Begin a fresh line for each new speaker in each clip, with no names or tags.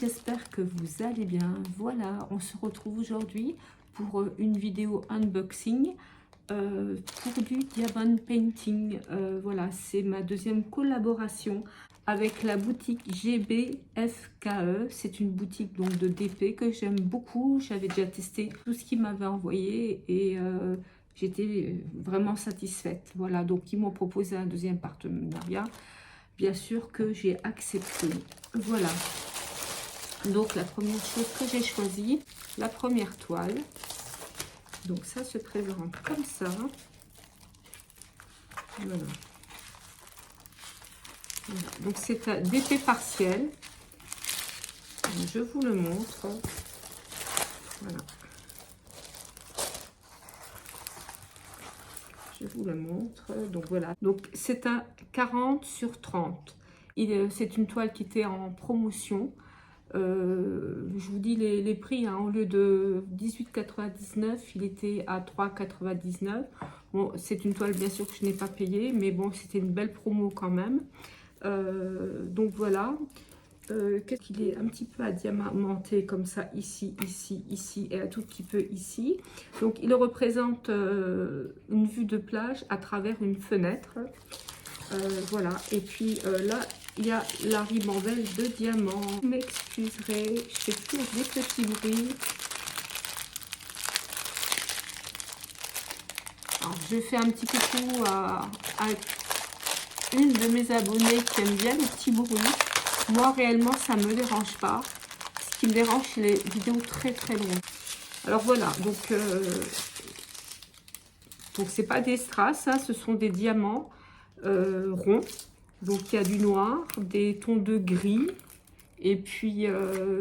j'espère que vous allez bien. Voilà, on se retrouve aujourd'hui pour une vidéo unboxing pour du Diamond Painting. Voilà, c'est ma deuxième collaboration avec la boutique GBFKE. C'est une boutique donc de DP que j'aime beaucoup. J'avais déjà testé tout ce qu'ils m'avaient envoyé et j'étais vraiment satisfaite. Voilà, donc ils m'ont proposé un deuxième partenariat. Bien sûr que j'ai accepté. Voilà. Donc la première chose que j'ai choisie, la première toile. Donc ça se présente comme ça. Voilà. Voilà. Donc c'est un DP partiel. Je vous le montre. Voilà. Je vous le montre. Donc voilà. Donc c'est un 40 sur 30. C'est une toile qui était en promotion. Je vous dis les prix, hein, au lieu de 18,99, il était à 3,99. Bon, c'est une toile bien sûr que je n'ai pas payée, mais bon, c'était une belle promo quand même. Donc voilà. Qu'est-ce qu'il est un petit peu adiamanté comme ça, ici, ici, ici et un tout petit peu ici. Donc il représente une vue de plage à travers une fenêtre. Voilà, et puis là, il y a la ribambelle de diamants. Vous m'excuserez, je fais toujours des petits bruits. Alors, je fais un petit coucou à une de mes abonnées qui aime bien les petits bruits. Moi, réellement, ça ne me dérange pas. Ce qui me dérange, c'est les vidéos très très longues. Alors voilà, donc c'est pas des strass, hein, ce sont des diamants ronds. Donc il y a du noir, des tons de gris, et puis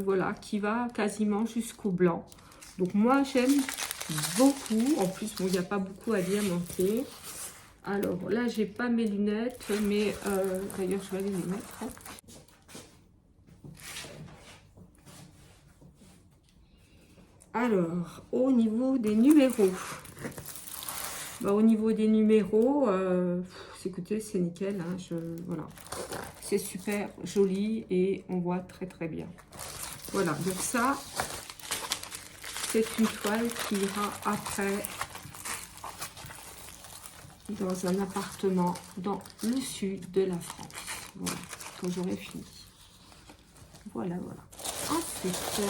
voilà, qui va quasiment jusqu'au blanc. Donc moi j'aime beaucoup. En plus, bon, il n'y a pas beaucoup à diamanter. Alors là, j'ai pas mes lunettes, mais d'ailleurs je vais aller les mettre. Alors, au niveau des numéros, écoutez, c'est nickel, hein, voilà, c'est super joli et on voit très très bien. Voilà, donc ça, c'est une toile qui ira après dans un appartement dans le sud de la France. Voilà, quand j'aurai fini. Voilà, voilà. Ensuite,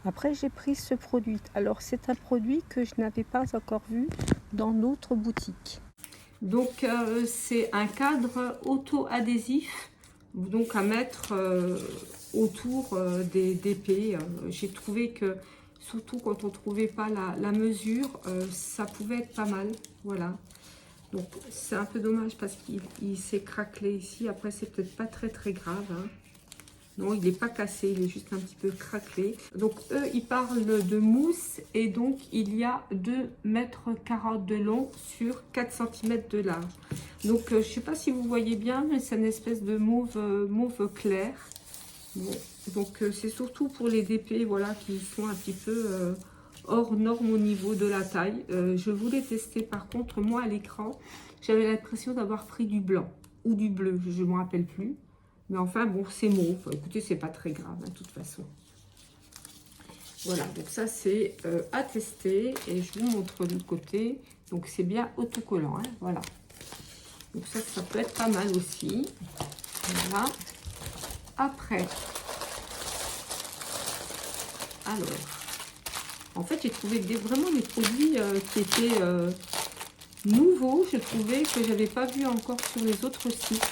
après j'ai pris ce produit. Alors c'est un produit que je n'avais pas encore vu dans notre boutique. Donc c'est un cadre auto-adhésif, donc à mettre autour des DP. J'ai trouvé que, surtout quand on ne trouvait pas la mesure, ça pouvait être pas mal. Voilà. Donc c'est un peu dommage parce qu'il s'est craquelé ici. Après c'est peut-être pas très très grave, hein. Non, il n'est pas cassé, il est juste un petit peu craquelé. Donc, eux, ils parlent de mousse et donc il y a 2,40 m de long sur 4 cm de large. Donc, je ne sais pas si vous voyez bien, mais c'est une espèce de mauve clair. Bon, donc, c'est surtout pour les DP, voilà, qui sont un petit peu hors norme au niveau de la taille. Je voulais tester, par contre, moi, à l'écran, j'avais l'impression d'avoir pris du blanc ou du bleu, je ne me rappelle plus. Mais enfin, bon, c'est mauve. Écoutez, c'est pas très grave, hein, de toute façon. Voilà, donc ça, c'est à tester. Et je vous montre de l'autre côté. Donc, c'est bien autocollant, hein, voilà. Donc, ça peut être pas mal aussi. Voilà. Après, alors, en fait, j'ai trouvé vraiment des produits qui étaient nouveaux. Je trouvais que j'avais pas vu encore sur les autres sites.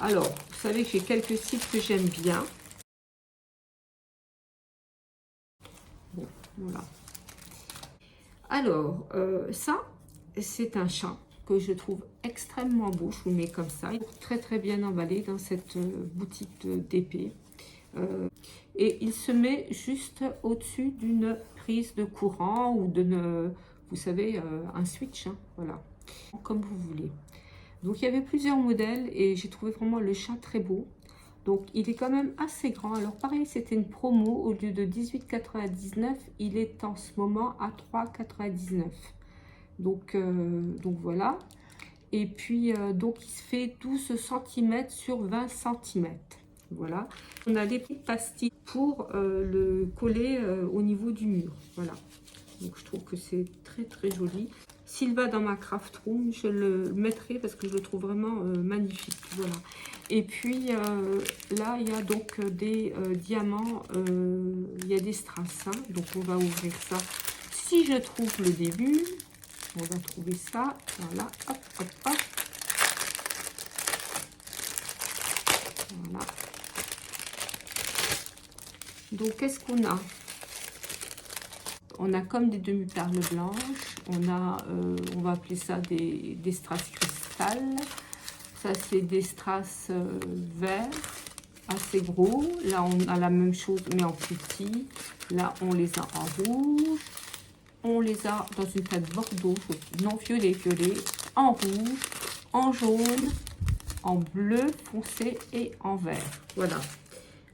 Alors, vous savez que j'ai quelques sites que j'aime bien. Bon, voilà. Alors, ça, c'est un chat que je trouve extrêmement beau. Je vous le mets comme ça. Il est très très bien emballé dans cette boutique de DP. Et il se met juste au-dessus d'une prise de courant ou d'une, vous savez, un switch. Hein, voilà, comme vous voulez. Donc, il y avait plusieurs modèles et j'ai trouvé vraiment le chat très beau. Donc, il est quand même assez grand. Alors, pareil, c'était une promo. Au lieu de 18,99, il est en ce moment à 3,99. Donc voilà. Et puis, donc, il se fait 12 cm sur 20 cm. Voilà. On a des petites pastilles pour le coller au niveau du mur. Voilà. Donc je trouve que c'est très très joli. S'il va dans ma craft room, je le mettrai parce que je le trouve vraiment magnifique. Voilà. Et puis là, il y a donc des diamants, il y a des strass. Hein, donc on va ouvrir ça. Si je trouve le début, on va trouver ça. Voilà, hop, hop, hop. Voilà. Donc qu'est-ce qu'on a? On a comme des demi-perles blanches. On a, on va appeler ça des strass cristal. Ça, c'est des strass verts, assez gros. Là, on a la même chose, mais en plus petit. Là, on les a en rouge. On les a dans une teinte bordeaux, non violet, violet, en rouge, en jaune, en bleu foncé et en vert. Voilà.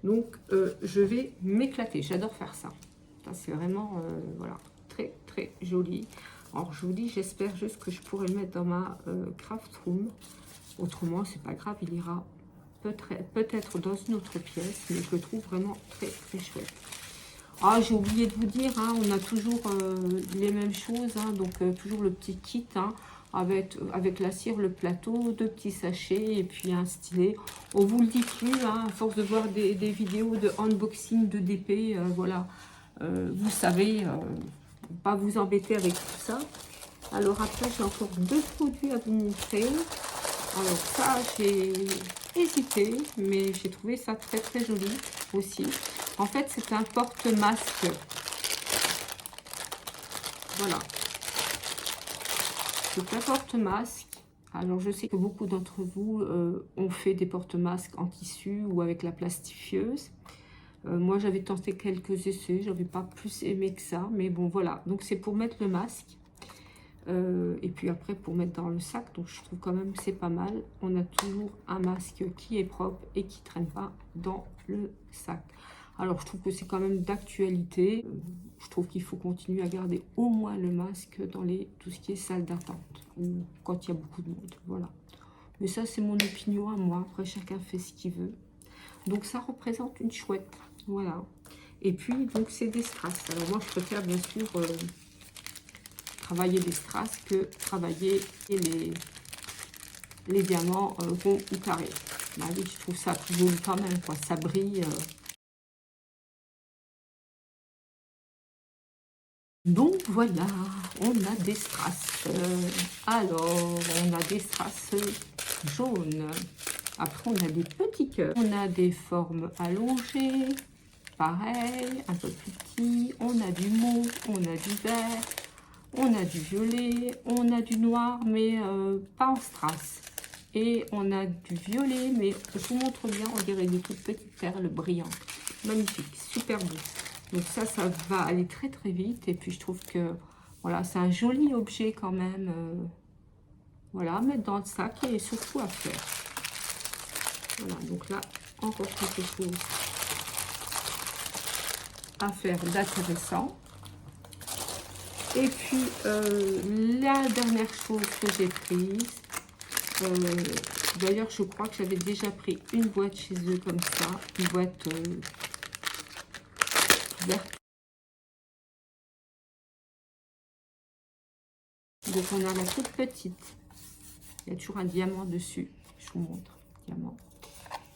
Donc, je vais m'éclater. J'adore faire ça. C'est vraiment, voilà, très, très joli. Alors, je vous dis, j'espère juste que je pourrai le mettre dans ma craft room. Autrement, c'est pas grave, il ira peut-être dans une autre pièce, mais je le trouve vraiment très, très chouette. Ah, j'ai oublié de vous dire, hein, on a toujours les mêmes choses, hein, donc toujours le petit kit, hein, avec la cire, le plateau, 2 petits sachets et puis un stylet. On vous le dit plus, hein, à force de voir des vidéos de unboxing de DP, voilà, vous savez, pas vous embêter avec tout ça. Alors après, j'ai encore 2 produits à vous montrer. Alors ça, j'ai hésité, mais j'ai trouvé ça très très joli aussi. En fait, c'est un porte-masque. Voilà. C'est un porte-masque. Alors, je sais que beaucoup d'entre vous ont fait des porte-masques en tissu ou avec la plastifieuse. Moi, j'avais tenté quelques essais. Je n'avais pas plus aimé que ça. Mais bon, voilà. Donc, c'est pour mettre le masque. Et puis après, pour mettre dans le sac. Donc, je trouve quand même que c'est pas mal. On a toujours un masque qui est propre et qui ne traîne pas dans le sac. Alors, je trouve que c'est quand même d'actualité. Je trouve qu'il faut continuer à garder au moins le masque dans tout ce qui est salle d'attente ou quand il y a beaucoup de monde. Voilà. Mais ça, c'est mon opinion à moi. Après, chacun fait ce qu'il veut. Donc, ça représente une chouette. Voilà. Et puis, donc, c'est des strass. Alors, moi, je préfère bien sûr travailler des strass que travailler les diamants ronds ou carrés. Bah oui, je trouve ça plus joli quand même, quoi. Ça brille. Donc voilà, on a des strass. Alors, on a des strass jaunes. Après, on a des petits cœurs. On a des formes allongées. Pareil, un peu plus petits. On a du mauve, on a du vert, on a du violet, on a du noir, mais pas en strass. Et on a du violet, mais je vous montre bien, on dirait des toutes petites perles brillantes. Magnifique, super beau. Donc ça va aller très très vite. Et puis je trouve que voilà, c'est un joli objet quand même. Voilà, à mettre dans le sac et surtout à faire. Voilà, donc là, encore quelque chose à faire d'intéressant. Et puis la dernière chose que j'ai prise, d'ailleurs je crois que j'avais déjà pris une boîte chez eux comme ça, une boîte verte. Donc on a la toute petite, il y a toujours un diamant dessus, je vous montre, diamant.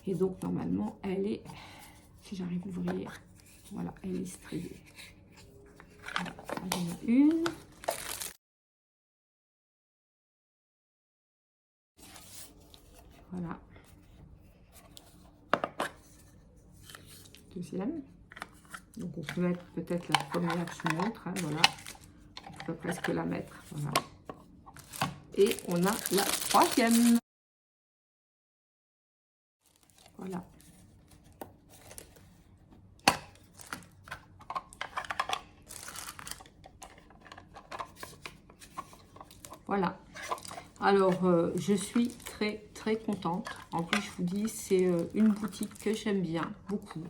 Et donc normalement elle est, si j'arrive à ouvrir, voilà, elle est striée. Voilà, j'en ai une. Voilà. Deuxième. Donc on peut mettre peut-être la première, je vous montre, hein, voilà. On peut presque la mettre, voilà. Et on a la troisième. Voilà. Voilà. Alors, je suis très, très contente. En plus, je vous dis, c'est une boutique que j'aime bien, beaucoup.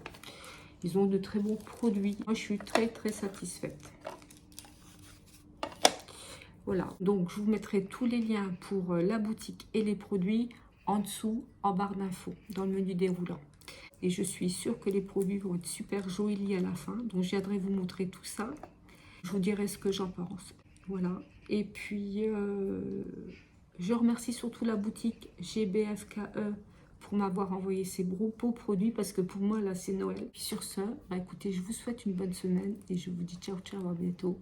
Ils ont de très bons produits. Moi, je suis très, très satisfaite. Voilà. Donc, je vous mettrai tous les liens pour la boutique et les produits en dessous, en barre d'infos, dans le menu déroulant. Et je suis sûre que les produits vont être super jolis à la fin. Donc, je viendrai vous montrer tout ça. Je vous dirai ce que j'en pense. Voilà. Et puis, je remercie surtout la boutique GBFKE pour m'avoir envoyé ces beaux produits parce que pour moi, là, c'est Noël. Puis sur ce, bah, écoutez, je vous souhaite une bonne semaine et je vous dis ciao, ciao, à bientôt.